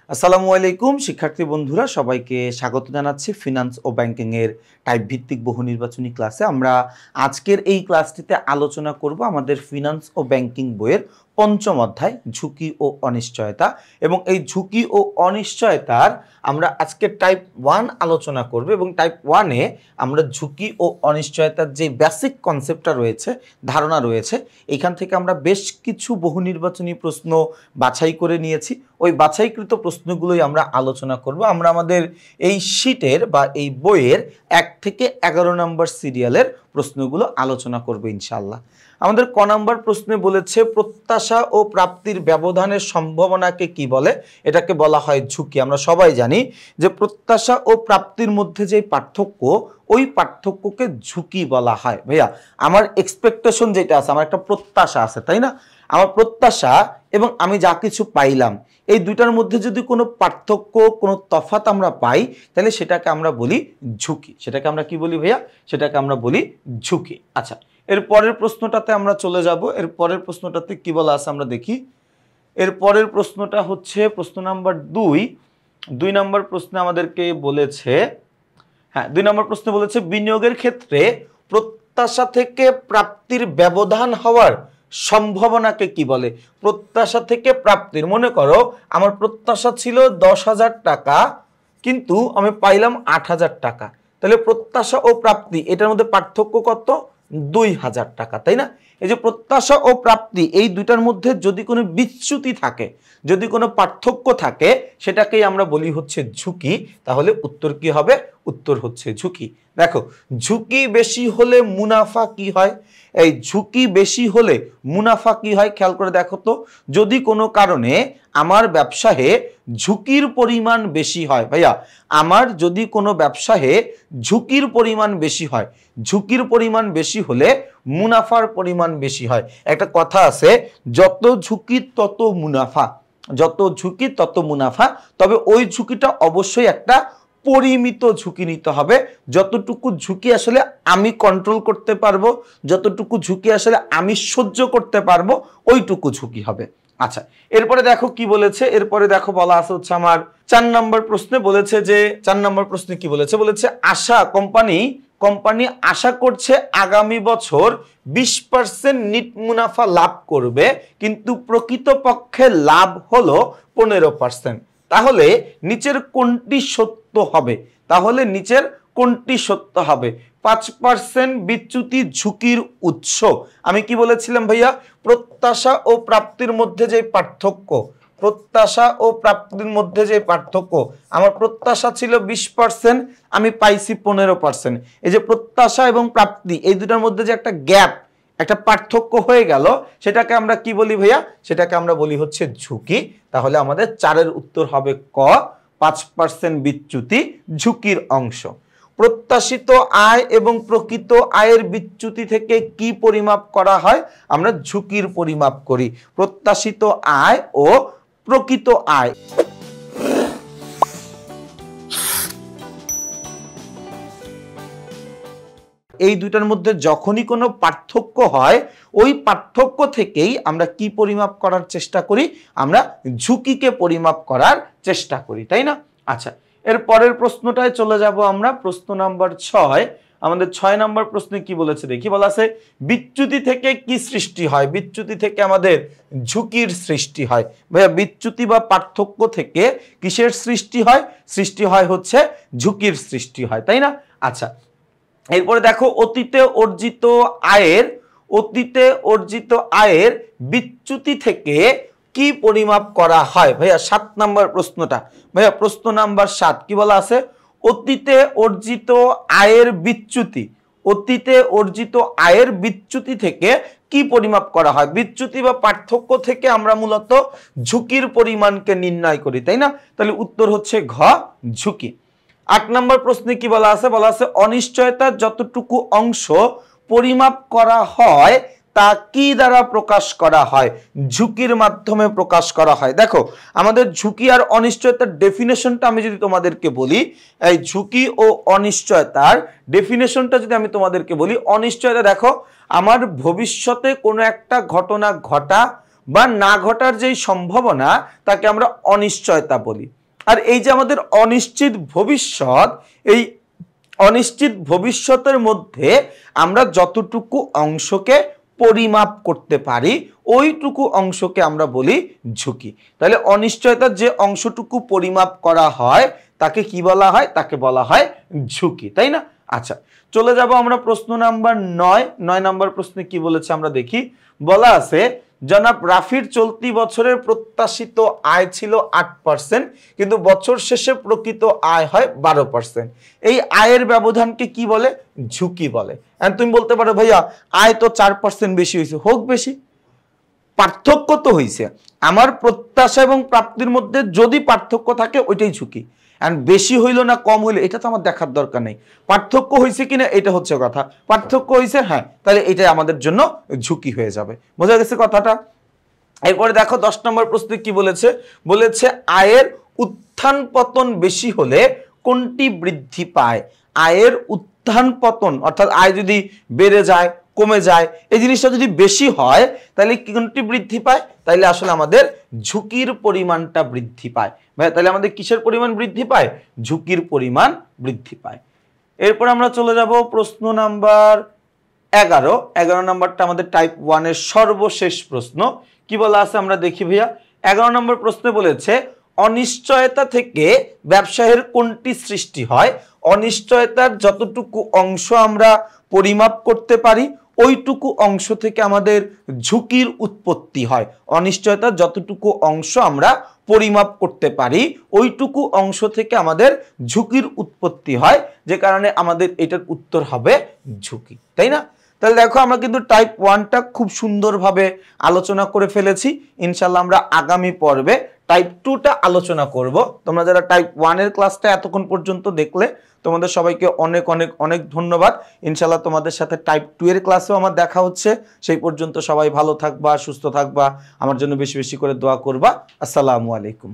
আসসালামু আলাইকুম শিক্ষার্থী বন্ধুরা, সবাইকে স্বাগত জানাচ্ছি ফিনান্স ও ব্যাংকিং এর টাইপ ভিত্তিক বহু নির্বাচনী ক্লাসে। আমরা আজকের এই ক্লাসটিতে আলোচনা করব আমাদের ফিনান্স ও ব্যাংকিং বইয়ের পঞ্চম অধ্যায় ঝুঁকি ও অনিশ্চয়তা, এবং এই ঝুঁকি ও অনিশ্চয়তার আমরা আজকে টাইপ 1 আলোচনা করব, এবং টাইপ 1-এ আমরা ঝুঁকি ও অনিশ্চয়তার যে বেসিক কনসেপ্টটা রয়েছে, ধারণা রয়েছে, এখান থেকে আমরা বেশ কিছু বহু নির্বাচনী প্রশ্ন বাছাই করে নিয়েছি। ওই বাছাইকৃত প্রশ্নগুলোই আমরা আলোচনা করব। আমরা আমাদের এই শীটের বা এই বইয়ের 1 থেকে 11 নম্বর সিরিয়ালের প্রশ্নগুলো আলোচনা করব ইনশাআল্লাহ। আমাদের ক নম্বর প্রশ্নে বলেছে প্রত্যাশা ও প্রাপ্তির ব্যবধানের সম্ভাবনাকে কি বলে? এটাকে বলা হয় ঝুঁকি। আমরা সবাই জানি যে প্রত্যাশা ও প্রাপ্তির মধ্যে যে পার্থক্য, ওই পার্থক্যকে ঝুঁকি বলা হয়। ভাইয়া, আমার এক্সপেকটেশন যেটা আছে, আমার একটা প্রত্যাশা আছে, তাই না? আমার প্রত্যাশা এবং আমি যা কিছু পাইলাম, এই দুইটার মধ্যে যদি কোনো পার্থক্য, কোনো তফাৎ আমরা পাই, তাহলে সেটাকে আমরা বলি ঝুঁকি। সেটাকে আমরা কি বলি ভাইয়া? সেটাকে আমরা বলি ঝুঁকি। আচ্ছা, এর পরের প্রশ্নটাতে আমরা চলে যাব। এর পরের প্রশ্নটাতে কি বলা আছে আমরা দেখি। এর পরের প্রশ্নটা হচ্ছে প্রশ্ন নাম্বার 2। 2 নম্বর প্রশ্নে আমাদেরকে বলেছে, 2 নম্বর প্রশ্নে বলেছে বিনিয়োগের ক্ষেত্রে প্রত্যাশা থেকে প্রাপ্তির ব্যবধান হওয়ার সম্ভাবনাকে কি বলে? প্রত্যাশা থেকে প্রাপ্তির, মনে করো আমার প্রত্যাশা ছিল 10,000 টাকা, কিন্তু আমি পাইলাম 8,000 টাকা, তাহলে প্রত্যাশা ও প্রাপ্তি এটার মধ্যে পার্থক্য কত? 2,000 টাকা, তাই না? এই যে প্রত্যাশা ও প্রাপ্তি, এই দুইটার মধ্যে যদি কোনো বিচ্যুতি থাকে, যদি কোনো পার্থক্য থাকে, সেটাকেই আমরা বলি হচ্ছে ঝুঁকি। তাহলে উত্তর কি হবে? উত্তর হচ্ছে ঝুঁকি। দেখো, ঝুঁকি বেশি হলে মুনাফা কি হয়? এই ঝুঁকি বেশি হলে মুনাফা কি হয় খেয়াল করে দেখো তো। যদি কোনো কারণে আমার ব্যবসায়ে ঝুঁকির পরিমাণ বেশি হয়, ভাইয়া আমার যদি কোনো ব্যবসায়ে ঝুঁকির পরিমাণ বেশি হয়, ঝুঁকির পরিমাণ বেশি হলে মুনাফার পরিমাণ বেশি হয়। একটা কথা আছে, যত ঝুঁকি তত মুনাফা, যত ঝুঁকি তত মুনাফা। তবে ওই ঝুঁকিটা অবশ্যই একটা পরিমিত ঝুঁকি নিতে হবে। যতটুকু ঝুঁকি আসলে আমি কন্ট্রোল করতে পারবো, যতটুকু ঝুঁকি আসলে আমি সহ্য করতে পারবো, ওইটুকু ঝুঁকি হবে। আচ্ছা, এরপরে দেখো কি বলেছে। এরপরে দেখো বলা আছে হচ্ছে আমার 4 নম্বর প্রশ্নে বলেছে যে, 4 নম্বর প্রশ্নে কি বলেছে? বলেছে কোম্পানি আশা করছে আগামী বছর 20% নিট মুনাফা লাভ করবে, কিন্তু প্রকৃতপক্ষে লাভ হলো 15%। তাহলে নিচের কোনটি সত্য হবে? তাহলে নিচের কোনটি সত্য হবে? 5% বিচ্যুতি ঝুঁকির উৎস। আমি কি বলেছিলাম ভাইয়া? প্রত্যাশা ও প্রাপ্তির মধ্যে যে পার্থক্য, প্রত্যাশা ও প্রাপ্তির মধ্যে যে পার্থক্য, আমার প্রত্যাশা ছিল 20%, আমি পাইছি 15%। এই যে প্রত্যাশা এবং প্রাপ্তি, এই দুটার মধ্যে যে একটা গ্যাপ, একটা পার্থক্য হয়ে গেল, সেটাকে আমরা কি বলি ভাইয়া? সেটাকে আমরা বলি হচ্ছে ঝুঁকি। তাহলে আমাদের 4-এর উত্তর হবে ক, 5% বিচ্যুতি ঝুঁকির অংশ। প্রত্যাশিত আয় এবং প্রকৃত আয়ের বিচ্যুতি থেকে কি পরিমাপ করা হয়? আমরা ঝুঁকির পরিমাপ করি। প্রত্যাশিত আয় ও প্রকৃত আয়, এই দুইটার মধ্যে যখনই কোনো পার্থক্য হয়, ওই পার্থক্য থেকেই আমরা কি পরিমাপ করার চেষ্টা করি? আমরা ঝুঁকিকে পরিমাপ করার চেষ্টা করি, তাই না? আচ্ছা, এর পরের প্রশ্নটায় চলে যাব আমরা। প্রশ্ন নাম্বার 6। আমাদের 6 নম্বর প্রশ্নে কি বলেছে দেখি। বলা আছে বিচ্যুতি থেকে কি সৃষ্টি হয়? বিচ্যুতি থেকে আমাদের ঝুঁকির সৃষ্টি হয়। ভাইয়া, বিচ্যুতি বা পার্থক্য থেকে কিসের সৃষ্টি হয়? সৃষ্টি হয় হচ্ছে ঝুঁকির সৃষ্টি হয়, তাই না? আচ্ছা, এরপরে দেখো অতীতে অর্জিত আয়ের বিচ্যুতি থেকে কি পরিমাপ করা হয়? ভাইয়া 7 নম্বর প্রশ্নটা। ভাইয়া প্রশ্ন নাম্বার 7 কি বলা আছে? অতীতে অর্জিত আয়ের বিচ্যুতি থেকে কি পরিমাপ করা হয়? বিচ্যুতি বা পার্থক্য থেকে আমরা মূলত ঝুঁকির পরিমাণকে নির্ণয় করি, তাই না? তাহলে উত্তর হচ্ছে ঘ, ঝুঁকি। 8 নম্বর প্রশ্নে কি বলা আছে? বলা আছে অনিশ্চয়তার যতটুকু অংশ পরিমাপ করা হয় তা কি দ্বারা প্রকাশ করা হয়? ঝুঁকির মাধ্যমে প্রকাশ করা হয়। দেখো, আমাদের ঝুঁকি আর অনিশ্চয়তার ডেফিনেশনটা আমি যদি তোমাদেরকে বলি, এই ঝুঁকি ও অনিশ্চয়তার ডেফিনেশনটা যদি আমি তোমাদেরকে বলি, অনিশ্চয়তা দেখো আমার ভবিষ্যতে কোনো একটা ঘটনা ঘটা বা না ঘটার যেই সম্ভাবনা তাকে আমরা অনিশ্চয়তা বলি। আর এই যে আমাদের অনিশ্চিত ভবিষ্যৎ, এই অনিশ্চিত ভবিষ্যতের মধ্যে আমরা যতটুকু অংশকে পরিমাপ করতে পারি ওইটুকু অংশকে আমরা বলি ঝুঁকি। তাহলে অনিশ্চয়তার যে অংশটুকু পরিমাপ করা হয় তাকে কি বলা হয়? তাকে বলা হয় ঝুঁকি, তাই না? আচ্ছা, চলে যাব আমরা প্রশ্ন নাম্বার 9 নম্বর প্রশ্নে কি বলেছে আমরা দেখি। বলা আছে জনাব রাফির চলতি বছরের প্রত্যাশিত আয় ছিল 8%, কিন্তু বছর শেষে প্রকৃত আয় হয় 12%। এই আয়ের ব্যবধানকে কি বলে? ঝুঁকি বলে। এন্ড তুমি বলতে পারো ভাইয়া আয় তো 4% বেশি হয়েছে, হোক বেশি, পার্থক্য তো হয়েছে। আমার প্রত্যাশা এবং প্রাপ্তির মধ্যে যদি পার্থক্য থাকে ওইটাই ঝুঁকি। এন্ড বেশি হইল না কম হইলো এটা তো আমার দেখার দরকার নেই, পার্থক্য হয়েছে কিনা এটা হচ্ছে কথা। পার্থক্য হয়েছে, হ্যাঁ, তাহলে এটাই আমাদের জন্য ঝুঁকি হয়ে যাবে। বোঝা গেছে কথাটা? এরপরে দেখো 10 নম্বর প্রশ্নে কি বলেছে। বলেছে আয়ের উত্থান পতন বেশি হলে কোনটি বৃদ্ধি পায়? আয়ের উত্থান পতন অর্থাৎ আয় যদি বেড়ে যায় কমে যায় এই জিনিসটা যদি বেশি হয় তাহলে কোনটি বৃদ্ধি পায়? তাহলে আসলে আমাদের ঝুঁকির পরিমাণটা বৃদ্ধি পায়। ভাই তাহলে আমাদের কিসের পরিমাণ বৃদ্ধি পায়? ঝুঁকির পরিমাণ বৃদ্ধি পায়। এরপর আমরা চলে যাব প্রশ্ন নাম্বার 11 নম্বরটা আমাদের টাইপ 1 এর সর্বশেষ প্রশ্ন। কি বলা আছে আমরা দেখি ভাইয়া। 11 নম্বর প্রশ্নে বলেছে অনিশ্চয়তা থেকে ব্যবসায়ের কোনটি সৃষ্টি হয়? অনিশ্চয়তার যতটুকু অংশ আমরা পরিমাপ করতে পারি ওইটুকু অংশ থেকে আমাদের ঝুঁকির উৎপত্তি হয়। অনিশ্চয়তার যতটুকু অংশ আমরা পরিমাপ করতে পারি ওইটুকু অংশ থেকে আমাদের ঝুঁকির উৎপত্তি হয়, যে কারণে আমাদের এটার উত্তর হবে ঝুঁকি, তাই না? তাহলে দেখো আমরা কিন্তু টাইপ 1টা খুব সুন্দরভাবে আলোচনা করে ফেলেছি। ইনশাল্লাহ আমরা আগামী পর্বে টাইপ 2টা আলোচনা করব। তোমরা যারা টাইপ 1 এর ক্লাসটা এতক্ষণ পর্যন্ত দেখলে তোমাদের সবাইকে অনেক অনেক অনেক ধন্যবাদ। ইনশাল্লাহ তোমাদের সাথে টাইপ 2 এর ক্লাসেও আমার দেখা হচ্ছে। সেই পর্যন্ত সবাই ভালো থাকবা, সুস্থ থাকবা, আমার জন্য বেশি বেশি করে দোয়া করবা। আসসালামু আলাইকুম।